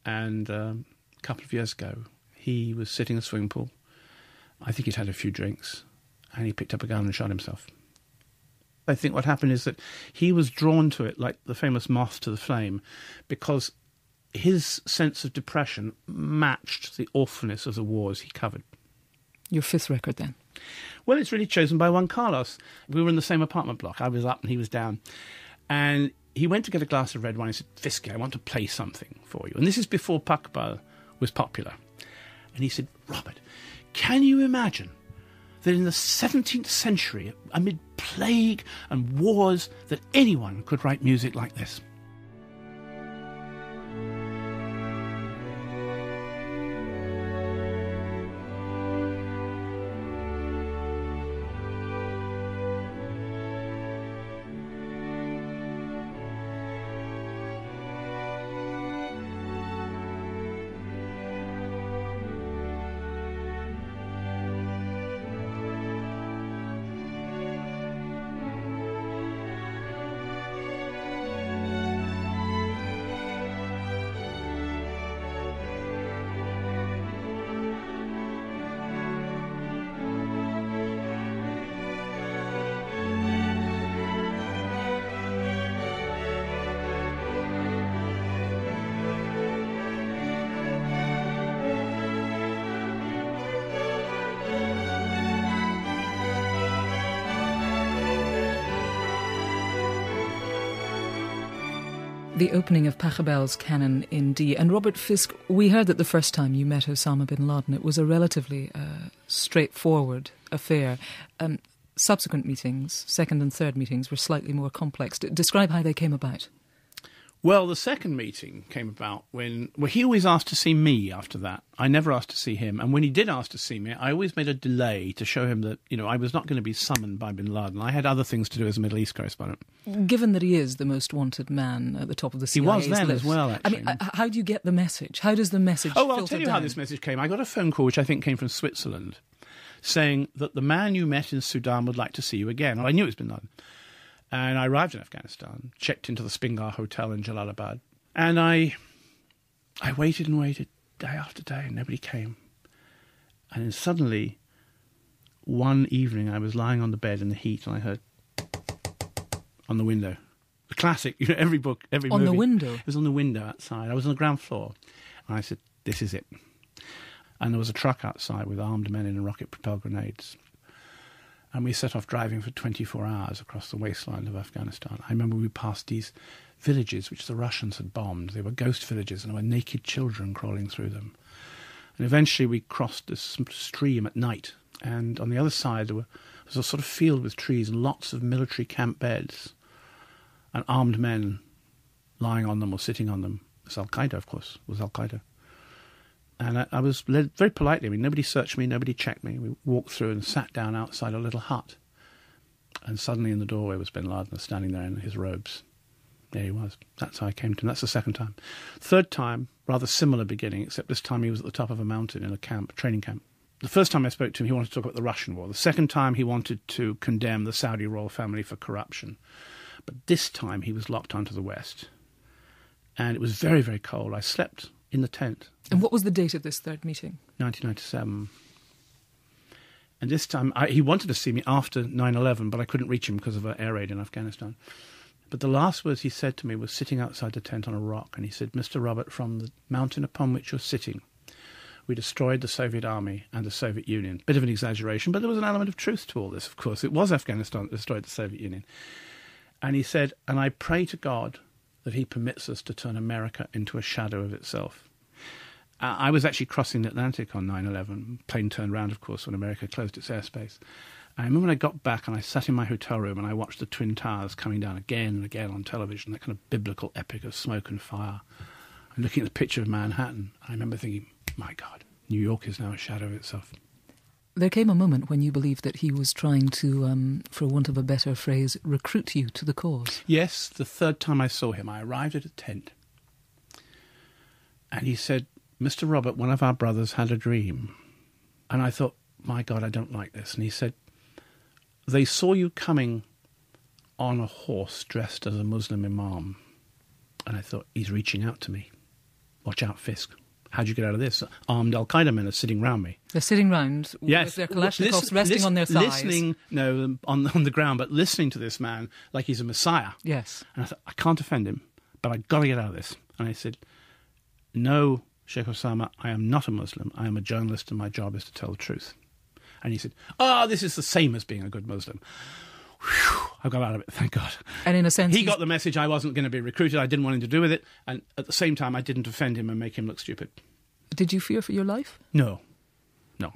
And a couple of years ago, he was sitting in a swimming pool. I think he'd had a few drinks, and he picked up a gun and shot himself. I think what happened is that he was drawn to it like the famous moth to the flame, because his sense of depression matched the awfulness of the wars he covered. Your fifth record, then? Well, it's really chosen by Juan Carlos. We were in the same apartment block. I was up and he was down. And he went to get a glass of red wine. He said, Fisk, I want to play something for you. And this is before Pakbal was popular. And he said, Robert, can you imagine that in the 17th century, amid plague and wars, that anyone could write music like this? The opening of Pachelbel's canon in D. And Robert Fisk, we heard that the first time you met Osama Bin Laden, it was a relatively straightforward affair. Subsequent meetings, second and third meetings, were slightly more complex. Describe how they came about. Well, the second meeting came about when... Well, he always asked to see me after that. I never asked to see him. And when he did ask to see me, I always made a delay to show him that, I was not going to be summoned by Bin Laden. I had other things to do as a Middle East correspondent. Given that he is the most wanted man at the top of the CIA's He was then list, as well, actually. I mean, how do you get the message? How does the message filter down? I'll tell you how this message came. I got a phone call, which I think came from Switzerland, saying that the man you met in Sudan would like to see you again. I knew it was Bin Laden. And I arrived in Afghanistan, checked into the Spingar Hotel in Jalalabad, and I waited and waited day after day, and nobody came. And then suddenly, one evening, I was lying on the bed in the heat, and I heard on the window. The classic, every book, every movie. On the window? It was on the window outside. I was on the ground floor. And I said, this is it. And there was a truck outside with armed men in rocket-propelled grenades. And we set off driving for 24 hours across the wasteland of Afghanistan. I remember we passed these villages which the Russians had bombed. They were ghost villages, and there were naked children crawling through them. And eventually we crossed this stream at night, and on the other side there was a sort of field with trees and lots of military camp beds, and armed men lying on them or sitting on them. It was Al-Qaeda, of course. It was Al-Qaeda. And I was led very politely. I mean, nobody searched me, nobody checked me. We walked through and sat down outside a little hut. And suddenly in the doorway was Bin Laden standing there in his robes. There he was. That's how I came to him. That's the second time. Third time, rather similar beginning, except this time he was at the top of a mountain in a camp, training camp. The first time I spoke to him, he wanted to talk about the Russian war. The second time, he wanted to condemn the Saudi royal family for corruption. But this time, he was locked onto the West. And it was very, very cold. I slept in the tent. And what was the date of this third meeting? 1997. And this time, he wanted to see me after 9/11, but I couldn't reach him because of an air raid in Afghanistan. But the last words he said to me was sitting outside the tent on a rock, and he said, Mr. Robert, from the mountain upon which you're sitting, we destroyed the Soviet army and the Soviet Union. Bit of an exaggeration, but there was an element of truth to all this, of course. It was Afghanistan that destroyed the Soviet Union. And he said, and I pray to God that he permits us to turn America into a shadow of itself. I was actually crossing the Atlantic on 9/11. Plane turned round, of course, when America closed its airspace. I remember when I got back and I sat in my hotel room and I watched the Twin Towers coming down again and again on television, that kind of biblical epic of smoke and fire, and looking at the picture of Manhattan. I remember thinking, my God, New York is now a shadow of itself. There came a moment when you believed that he was trying to, for want of a better phrase, recruit you to the cause. Yes, the third time I saw him, I arrived at a tent. And he said, Mr. Robert, one of our brothers had a dream. And I thought, my God, I don't like this. And he said, they saw you coming on a horse dressed as a Muslim imam. And I thought, he's reaching out to me. Watch out, Fisk. How'd you get out of this? Armed Al-Qaeda men are sitting round me. They're sitting round with their Kalashnikovs resting on their thighs. Listening, no, on the ground, but listening to this man like he's a messiah. Yes. And I thought, I can't offend him, but I've got to get out of this. And I said, no, Sheikh Osama, I am not a Muslim. I am a journalist and my job is to tell the truth. And he said, this is the same as being a good Muslim. Whew, I got out of it, thank God. And in a sense... He got the message I wasn't going to be recruited. I didn't want anything to do with it. And at the same time, I didn't offend him and make him look stupid. Did you fear for your life? No,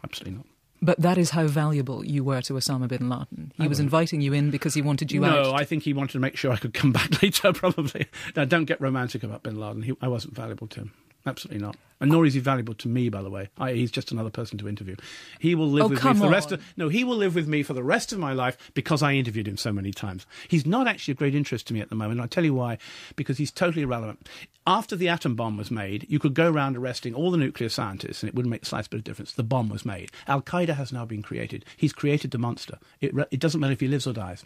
absolutely not. But that is how valuable you were to Osama bin Laden. He was inviting you in because he wanted you out. No, I think he wanted to make sure I could come back later, probably. Now, don't get romantic about bin Laden. I wasn't valuable to him. Absolutely not. And nor is he valuable to me, by the way. He's just another person to interview. He will live with me for the rest of... No, he will live with me for the rest of my life because I interviewed him so many times. He's not actually of great interest to me at the moment. I'll tell you why. Because he's totally irrelevant. After the atom bomb was made, you could go around arresting all the nuclear scientists and it wouldn't make the slightest bit of difference. The bomb was made. Al-Qaeda has now been created. He's created the monster. It doesn't matter if he lives or dies.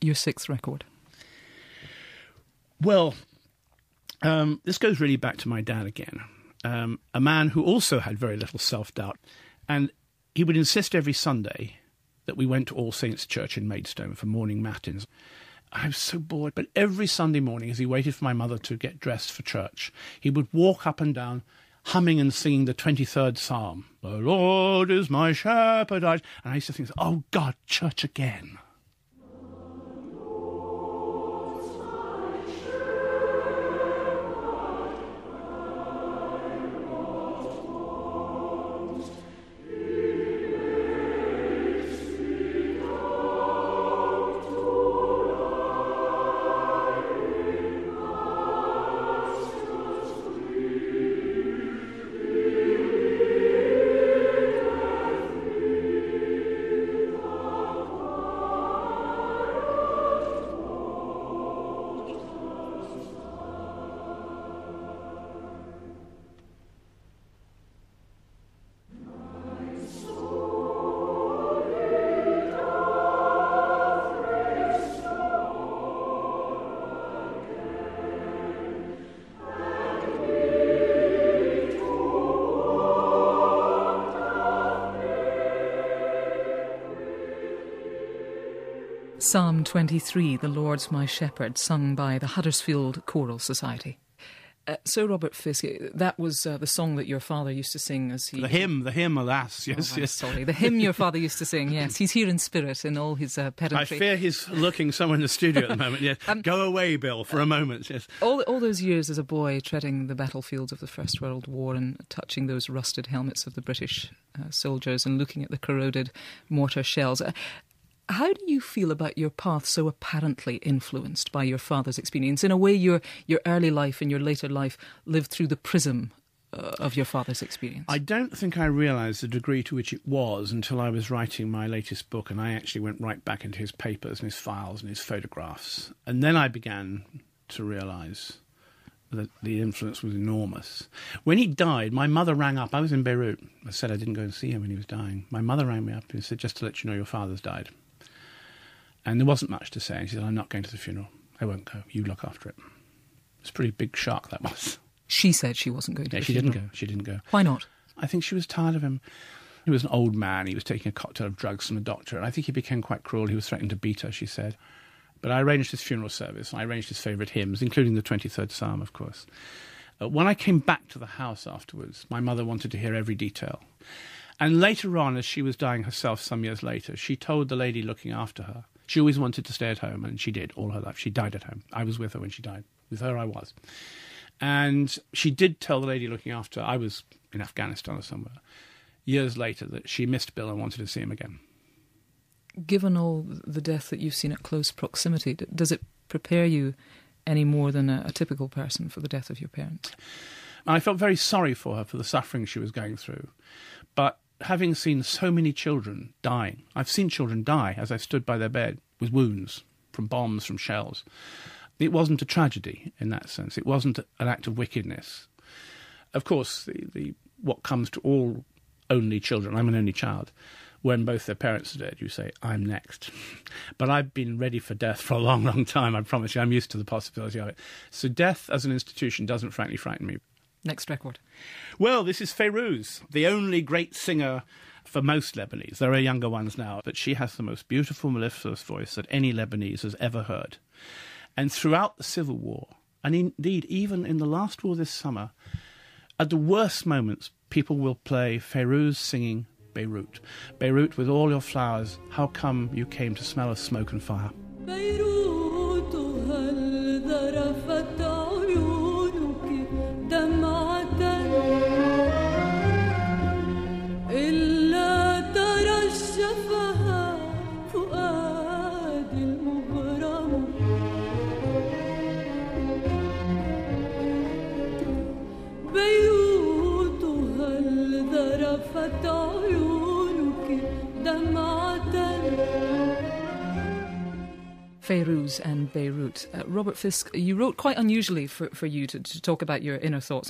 Your sixth record? Well, this goes really back to my dad again. A man who also had very little self-doubt. And he would insist every Sunday that we went to All Saints Church in Maidstone for morning matins. I was so bored, but every Sunday morning as he waited for my mother to get dressed for church, he would walk up and down humming and singing the 23rd Psalm. The Lord is my shepherd. And I used to think, oh God, church again. Psalm 23, The Lord's My Shepherd, sung by the Huddersfield Choral Society. So, Robert Fisk, that was the song that your father used to sing as he... The hymn, alas, yes, yes. Sorry, the hymn your father used to sing, yes. He's here in spirit in all his pedantry. I fear he's looking somewhere in the studio at the moment, yes. Go away, Bill, for a moment, yes. All those years as a boy treading the battlefields of the First World War and touching those rusted helmets of the British soldiers and looking at the corroded mortar shells... How do you feel about your path so apparently influenced by your father's experience? In a way, your early life and your later life lived through the prism of your father's experience. I don't think I realised the degree to which it was until I was writing my latest book, and I actually went right back into his papers and his files and his photographs. And then I began to realise that the influence was enormous. When he died, my mother rang up. I was in Beirut. I said I didn't go and see him when he was dying. My mother rang me up and said, just to let you know, your father's died. And there wasn't much to say. And she said, I'm not going to the funeral. I won't go. You look after it. It's a pretty big shock, that was. She said she wasn't going to the funeral. funeral. She didn't go. Why not? I think she was tired of him. He was an old man. He was taking a cocktail of drugs from a doctor. And I think he became quite cruel. He was threatening to beat her, she said. But I arranged his funeral service. I arranged his favourite hymns, including the 23rd Psalm, of course. When I came back to the house afterwards, my mother wanted to hear every detail. And later on, as she was dying herself some years later, she told the lady looking after her, she always wanted to stay at home, and she did all her life. She died at home. I was with her when she died. With her, I was. And she did tell the lady looking after her, I was in Afghanistan or somewhere, years later, that she missed Bill and wanted to see him again. Given all the death that you've seen at close proximity, does it prepare you any more than a typical person for the death of your parents? I felt very sorry for her for the suffering she was going through. But having seen so many children dying, I've seen children die as I stood by their bed with wounds from bombs, from shells. It wasn't a tragedy in that sense. It wasn't an act of wickedness. Of course, what comes to all only children, I'm an only child, when both their parents are dead, you say, I'm next. But I've been ready for death for a long, long time, I promise you. I'm used to the possibility of it. So death as an institution doesn't frankly frighten me. Next record. Well, this is Fayrouz, the only great singer for most Lebanese. There are younger ones now, but she has the most beautiful, mellifluous voice that any Lebanese has ever heard. And throughout the Civil War, and indeed even in the last war this summer, at the worst moments, people will play Fayrouz singing Beirut. Beirut, with all your flowers, how come you came to smell of smoke and fire? بيروت هل ذرفت عيونك دمعة إلا ترشفها فؤاد المغرم بيروت هل ذرفت عيونك دمعة. Fayrouz and Beirut. Robert Fisk, you wrote quite unusually for you to talk about your inner thoughts.